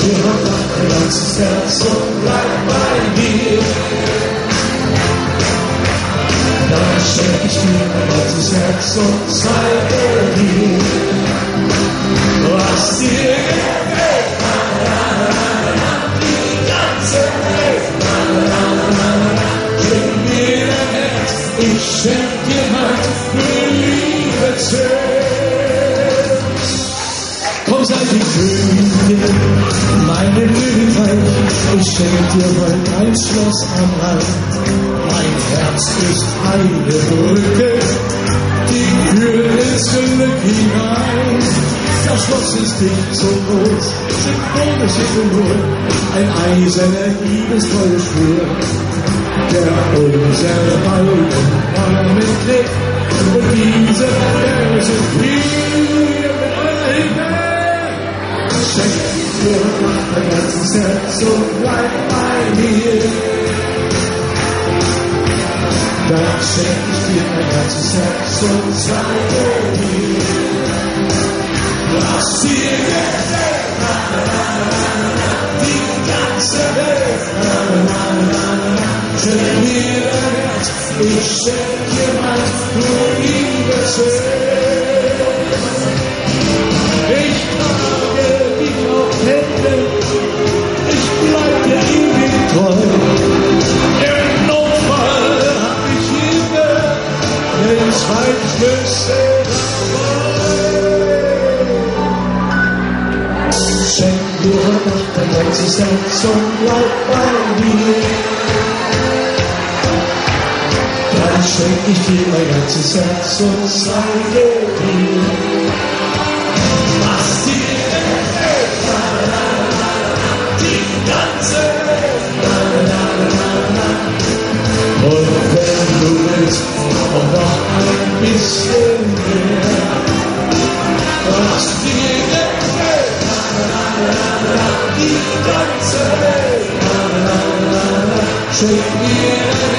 dir heute mein ganzes Herz und bleib bei mir. Dann schenk ich dir mein ganzes Herz und zeige dir, was dir gefällt. Die ganze Welt. Schenk mir dein Herz, ich schenk dir mein Liebe zählt. Komm, sei die Königin, meine Königreich, ich schenk dir heute ein Schloss am Rhein. Mein Herz ist eine Brücke, die führt ins Glück hinein. Das Schloss ist nicht so groß, symbolisch nur ein eiserner liebevoller Schwur, der unsere beiden Arme trägt. Und diese Verse hier mit eurer Hilfe schenkt dir mein ganzes Herz und bleib bei mir. Dann schenk ich dir mein ganzes Herz und zeige dir, was dir gefällt. Die ganze Welt. Schenk mir dein Herz, ich schenk dir mein Liebe zählt. Ich trage dich auf Händen, ich bleib dir ewig treu. Im Notfall hab ich Hilfe, wenn's falsch müsste dabei. Schenk dir heute Nacht dein ganzes Herz und bleib bei mir. Dann schenk ich dir mein ganzes Herz und zeige dir, was dir gefällt. Die ganze Welt. Und wenn du willst, und noch ein bisschen mehr, was dir gefällt. Die ganze Welt. Schenk mir